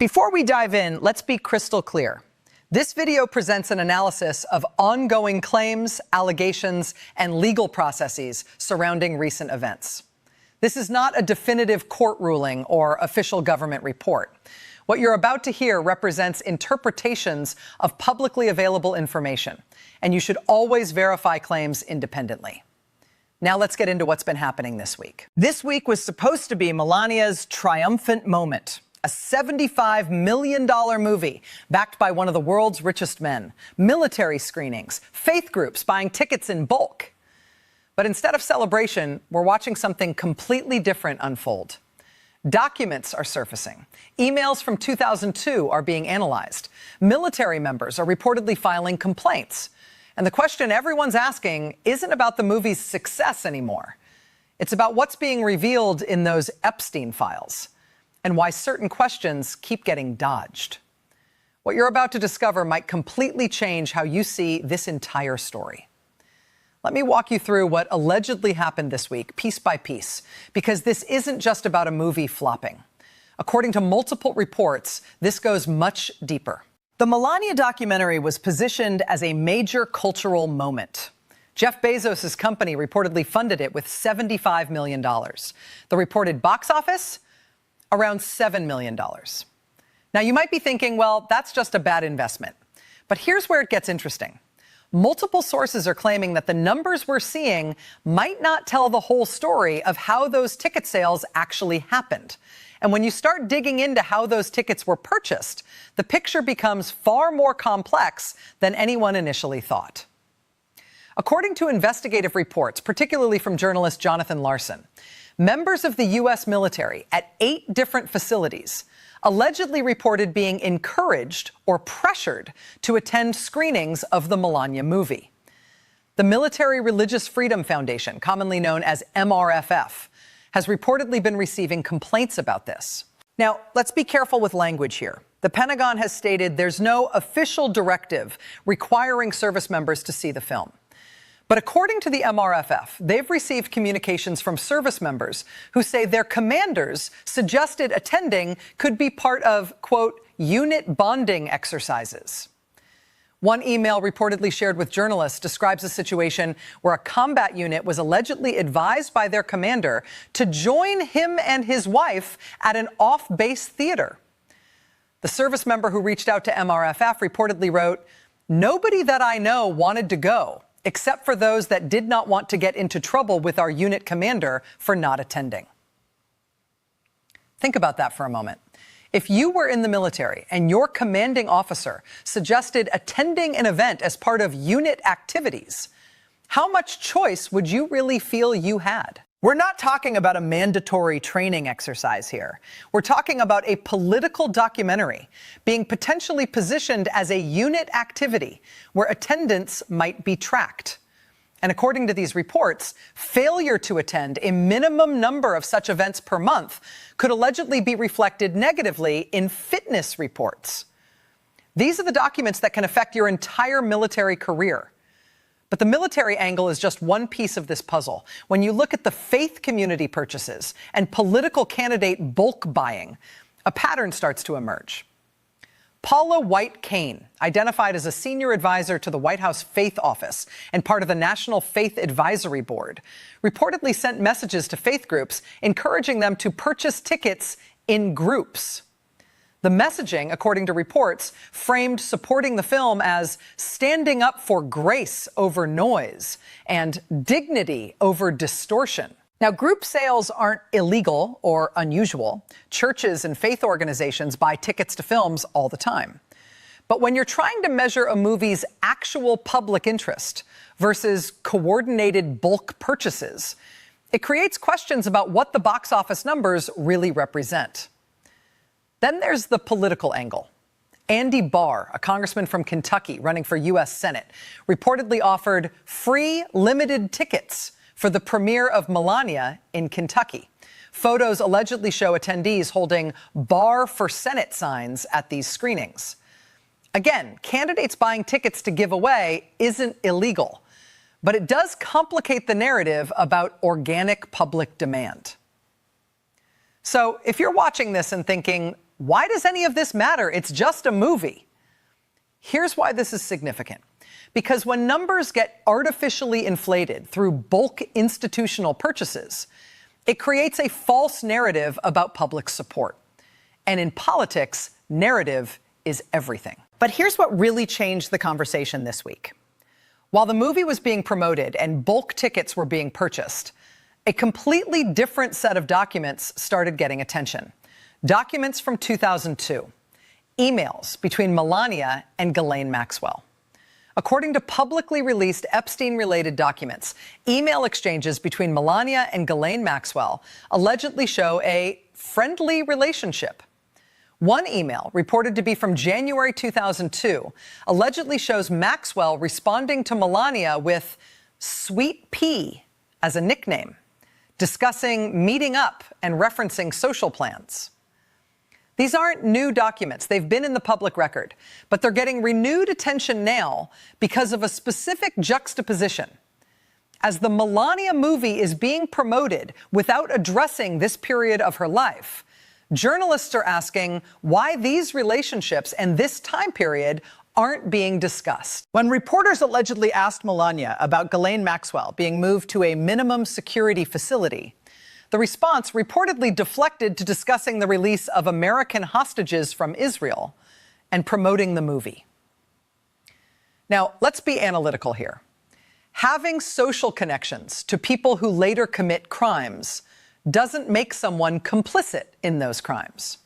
Before we dive in, let's be crystal clear. This video presents an analysis of ongoing claims, allegations, and legal processes surrounding recent events. This is not a definitive court ruling or official government report. What you're about to hear represents interpretations of publicly available information, and you should always verify claims independently. Now let's get into what's been happening this week. This week was supposed to be Melania's triumphant moment. A $75 million movie backed by one of the world's richest men, military screenings, faith groups buying tickets in bulk. But instead of celebration, we're watching something completely different unfold. Documents are surfacing. Emails from 2002 are being analyzed. Military members are reportedly filing complaints. And the question everyone's asking isn't about the movie's success anymore. It's about what's being revealed in those Epstein files, and why certain questions keep getting dodged. What you're about to discover might completely change how you see this entire story. Let me walk you through what allegedly happened this week, piece by piece, because this isn't just about a movie flopping. According to multiple reports, this goes much deeper. The Melania documentary was positioned as a major cultural moment. Jeff Bezos' company reportedly funded it with $75 million. The reported box office? Around $7 million. Now, you might be thinking, well, that's just a bad investment. But here's where it gets interesting. Multiple sources are claiming that the numbers we're seeing might not tell the whole story of how those ticket sales actually happened. And when you start digging into how those tickets were purchased, the picture becomes far more complex than anyone initially thought. According to investigative reports, particularly from journalist Jonathan Larson, members of the U.S. military at 8 different facilities allegedly reported being encouraged or pressured to attend screenings of the Melania movie. The Military Religious Freedom Foundation, commonly known as MRFF, has reportedly been receiving complaints about this. Now, let's be careful with language here. The Pentagon has stated there's no official directive requiring service members to see the film. But according to the MRFF, they've received communications from service members who say their commanders suggested attending could be part of, quote, unit bonding exercises. One email reportedly shared with journalists describes a situation where a combat unit was allegedly advised by their commander to join him and his wife at an off-base theater. The service member who reached out to MRFF reportedly wrote, "Nobody that I know wanted to go, except for those that did not want to get into trouble with our unit commander for not attending." Think about that for a moment. If you were in the military and your commanding officer suggested attending an event as part of unit activities, how much choice would you really feel you had? We're not talking about a mandatory training exercise here. We're talking about a political documentary being potentially positioned as a unit activity where attendance might be tracked. And according to these reports, failure to attend a minimum number of such events per month could allegedly be reflected negatively in fitness reports. These are the documents that can affect your entire military career. But the military angle is just one piece of this puzzle. When you look at the faith community purchases and political candidate bulk buying, a pattern starts to emerge. Paula White Kane, identified as a senior advisor to the White House Faith Office and part of the National Faith Advisory Board, reportedly sent messages to faith groups encouraging them to purchase tickets in groups. The messaging, according to reports, framed supporting the film as standing up for grace over noise and dignity over distortion. Now, group sales aren't illegal or unusual. Churches and faith organizations buy tickets to films all the time. But when you're trying to measure a movie's actual public interest versus coordinated bulk purchases, it creates questions about what the box office numbers really represent. Then there's the political angle. Andy Barr, a congressman from Kentucky running for U.S. Senate, reportedly offered free limited tickets for the premiere of Melania in Kentucky. Photos allegedly show attendees holding "Barr for Senate" signs at these screenings. Again, candidates buying tickets to give away isn't illegal, but it does complicate the narrative about organic public demand. So if you're watching this and thinking, Why does any of this matter? It's just a movie. Here's why this is significant. Because when numbers get artificially inflated through bulk institutional purchases, it creates a false narrative about public support. And in politics, narrative is everything. But here's what really changed the conversation this week. While the movie was being promoted and bulk tickets were being purchased, a completely different set of documents started getting attention. Documents from 2002. Emails between Melania and Ghislaine Maxwell. According to publicly released Epstein-related documents, email exchanges between Melania and Ghislaine Maxwell allegedly show a friendly relationship. One email, reported to be from January 2002, allegedly shows Maxwell responding to Melania with Sweet Pea as a nickname, discussing meeting up and referencing social plans. These aren't new documents. They've been in the public record, but they're getting renewed attention now because of a specific juxtaposition. As the Melania movie is being promoted without addressing this period of her life, journalists are asking why these relationships and this time period aren't being discussed. When reporters allegedly asked Melania about Ghislaine Maxwell being moved to a minimum security facility, the response reportedly deflected to discussing the release of American hostages from Israel and promoting the movie. Now, let's be analytical here. Having social connections to people who later commit crimes doesn't make someone complicit in those crimes.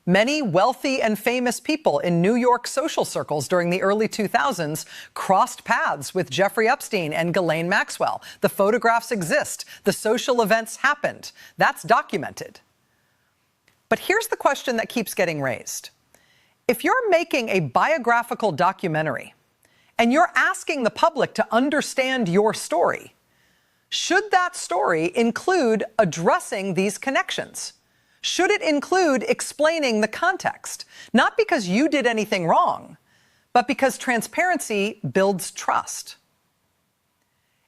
Many wealthy and famous people in New York social circles during the early 2000s crossed paths with Jeffrey Epstein and Ghislaine Maxwell. The photographs exist. The social events happened. That's documented. But here's the question that keeps getting raised. If you're making a biographical documentary and you're asking the public to understand your story, should that story include addressing these connections? Should it include explaining the context? Not because you did anything wrong, but because transparency builds trust.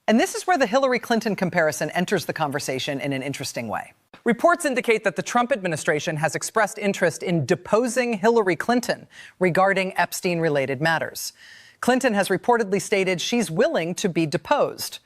And this is where the Hillary Clinton comparison enters the conversation in an interesting way. Reports indicate that the Trump administration has expressed interest in deposing Hillary Clinton regarding Epstein-related matters. Clinton has reportedly stated she's willing to be deposed.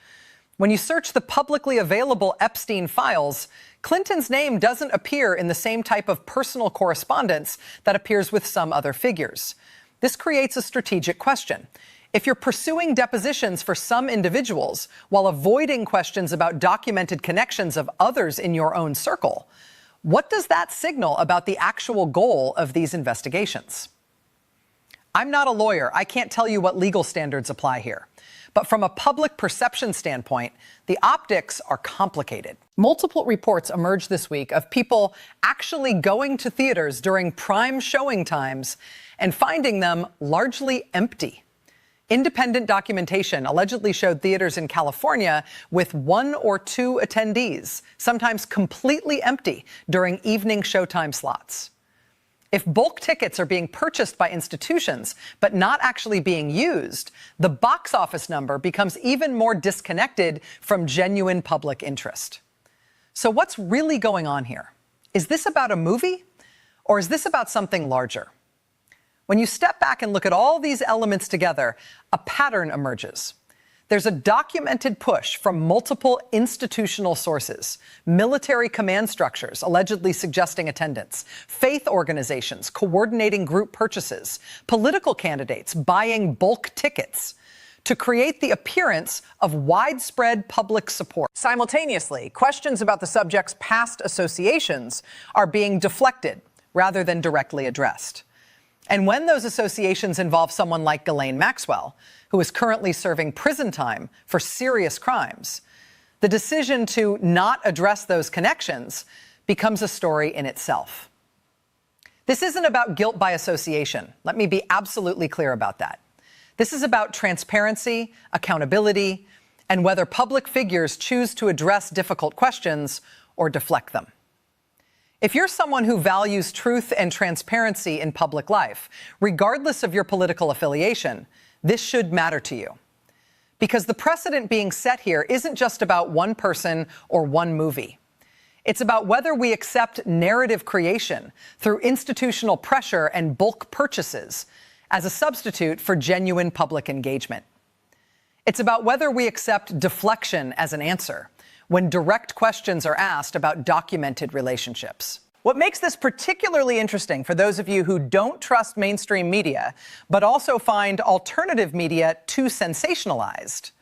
When you search the publicly available Epstein files, Clinton's name doesn't appear in the same type of personal correspondence that appears with some other figures. This creates a strategic question. If you're pursuing depositions for some individuals while avoiding questions about documented connections of others in your own circle, what does that signal about the actual goal of these investigations? I'm not a lawyer. I can't tell you what legal standards apply here. But from a public perception standpoint, the optics are complicated. Multiple reports emerged this week of people actually going to theaters during prime showing times and finding them largely empty. Independent documentation allegedly showed theaters in California with 1 or 2 attendees, sometimes completely empty during evening showtime slots. If bulk tickets are being purchased by institutions but not actually being used, the box office number becomes even more disconnected from genuine public interest. So what's really going on here? Is this about a movie, or is this about something larger? When you step back and look at all these elements together, a pattern emerges. There's a documented push from multiple institutional sources, military command structures allegedly suggesting attendance, faith organizations coordinating group purchases, political candidates buying bulk tickets to create the appearance of widespread public support. Simultaneously, questions about the subject's past associations are being deflected rather than directly addressed. And when those associations involve someone like Ghislaine Maxwell, who is currently serving prison time for serious crimes, the decision to not address those connections becomes a story in itself. This isn't about guilt by association. Let me be absolutely clear about that. This is about transparency, accountability, and whether public figures choose to address difficult questions or deflect them. If you're someone who values truth and transparency in public life, regardless of your political affiliation, this should matter to you. Because the precedent being set here isn't just about one person or one movie. It's about whether we accept narrative creation through institutional pressure and bulk purchases as a substitute for genuine public engagement. It's about whether we accept deflection as an answer when direct questions are asked about documented relationships. What makes this particularly interesting for those of you who don't trust mainstream media, but also find alternative media too sensationalized,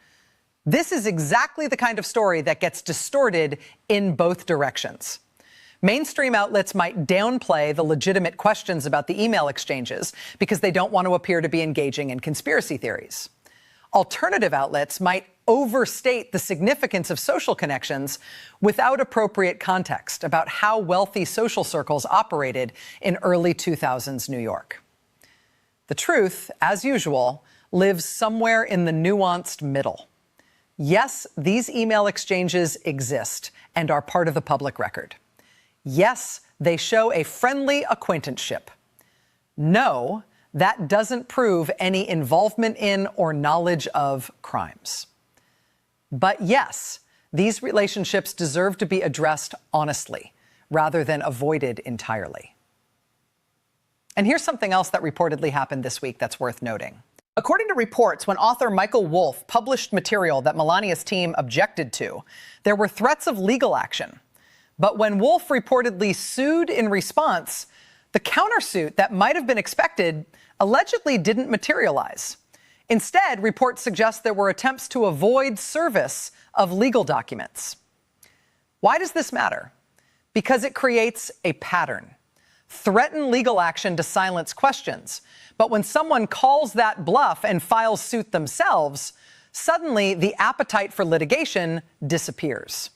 this is exactly the kind of story that gets distorted in both directions. Mainstream outlets might downplay the legitimate questions about the email exchanges because they don't want to appear to be engaging in conspiracy theories. Alternative outlets might overstate the significance of social connections without appropriate context about how wealthy social circles operated in early 2000s New York. The truth, as usual, lives somewhere in the nuanced middle. Yes, these email exchanges exist and are part of the public record. Yes, they show a friendly acquaintanceship. No, that doesn't prove any involvement in or knowledge of crimes. But yes, these relationships deserve to be addressed honestly, rather than avoided entirely. And here's something else that reportedly happened this week that's worth noting. According to reports, when author Michael Wolff published material that Melania's team objected to, there were threats of legal action. But when Wolff reportedly sued in response, the countersuit that might have been expected allegedly didn't materialize. Instead, reports suggest there were attempts to avoid service of legal documents. Why does this matter? Because it creates a pattern. Threaten legal action to silence questions, but when someone calls that bluff and files suit themselves, suddenly the appetite for litigation disappears.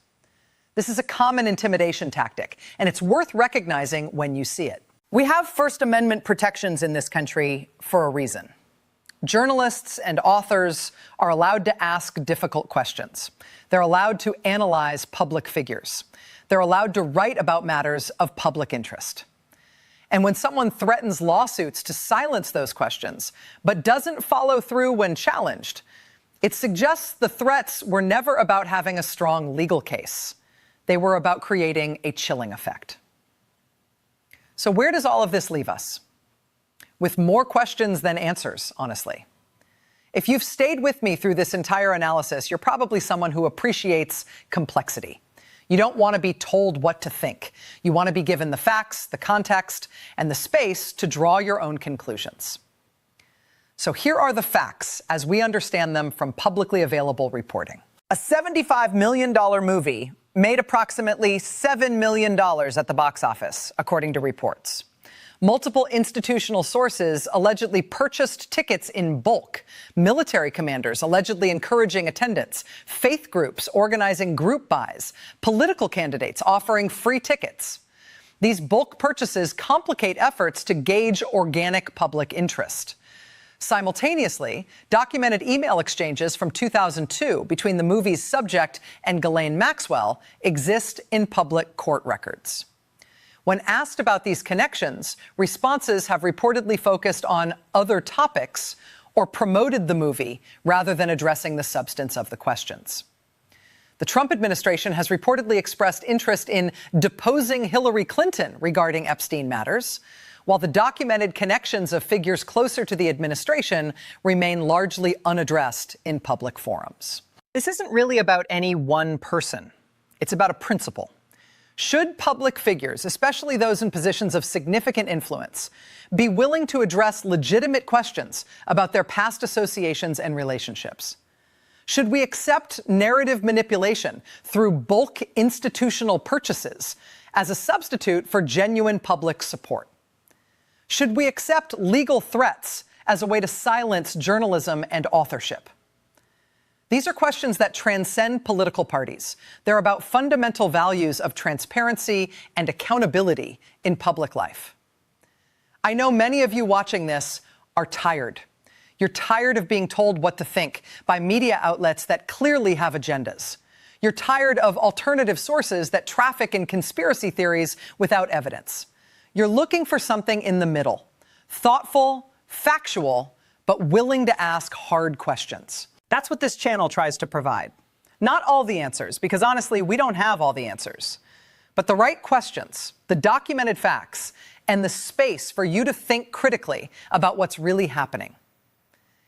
This is a common intimidation tactic, and it's worth recognizing when you see it. We have First Amendment protections in this country for a reason. Journalists and authors are allowed to ask difficult questions. They're allowed to analyze public figures. They're allowed to write about matters of public interest. And when someone threatens lawsuits to silence those questions, but doesn't follow through when challenged, it suggests the threats were never about having a strong legal case. They were about creating a chilling effect. So where does all of this leave us? With more questions than answers, honestly. If you've stayed with me through this entire analysis, you're probably someone who appreciates complexity. You don't want to be told what to think. You want to be given the facts, the context, and the space to draw your own conclusions. So here are the facts as we understand them from publicly available reporting. A $75 million movie made approximately $7 million at the box office, according to reports. Multiple institutional sources allegedly purchased tickets in bulk, military commanders allegedly encouraging attendance, faith groups organizing group buys, political candidates offering free tickets. These bulk purchases complicate efforts to gauge organic public interest. Simultaneously, documented email exchanges from 2002 between the movie's subject and Ghislaine Maxwell exist in public court records. When asked about these connections, responses have reportedly focused on other topics or promoted the movie rather than addressing the substance of the questions. The Trump administration has reportedly expressed interest in deposing Hillary Clinton regarding Epstein matters, while the documented connections of figures closer to the administration remain largely unaddressed in public forums. This isn't really about any one person. It's about a principle. Should public figures, especially those in positions of significant influence, be willing to address legitimate questions about their past associations and relationships? Should we accept narrative manipulation through bulk institutional purchases as a substitute for genuine public support? Should we accept legal threats as a way to silence journalism and authorship? These are questions that transcend political parties. They're about fundamental values of transparency and accountability in public life. I know many of you watching this are tired. You're tired of being told what to think by media outlets that clearly have agendas. You're tired of alternative sources that traffic in conspiracy theories without evidence. You're looking for something in the middle, thoughtful, factual, but willing to ask hard questions. That's what this channel tries to provide. Not all the answers, because honestly, we don't have all the answers. But the right questions, the documented facts, and the space for you to think critically about what's really happening.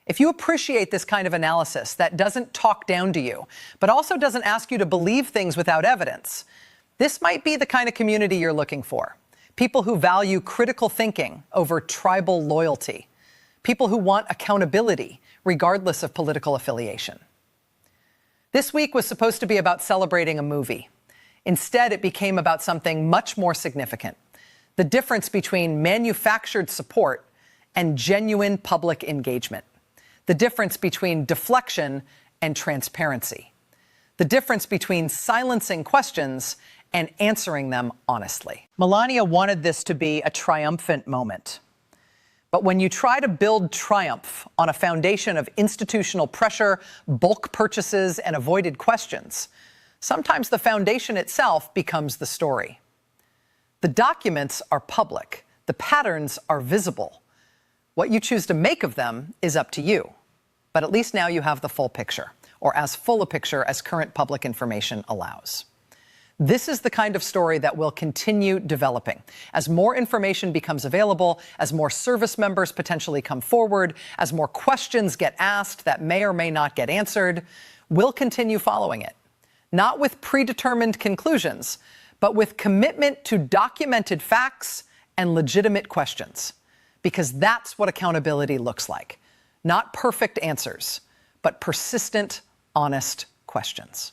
If you appreciate this kind of analysis that doesn't talk down to you, but also doesn't ask you to believe things without evidence, this might be the kind of community you're looking for. People who value critical thinking over tribal loyalty. People who want accountability, regardless of political affiliation. This week was supposed to be about celebrating a movie. Instead, it became about something much more significant: the difference between manufactured support and genuine public engagement. The difference between deflection and transparency. The difference between silencing questions and answering them honestly. Melania wanted this to be a triumphant moment. But when you try to build triumph on a foundation of institutional pressure, bulk purchases, and avoided questions, sometimes the foundation itself becomes the story. The documents are public. The patterns are visible. What you choose to make of them is up to you. But at least now you have the full picture, or as full a picture as current public information allows. This is the kind of story that will continue developing. As more information becomes available, as more service members potentially come forward, as more questions get asked that may or may not get answered, we'll continue following it. Not with predetermined conclusions, but with commitment to documented facts and legitimate questions. Because that's what accountability looks like. Not perfect answers, but persistent, honest questions.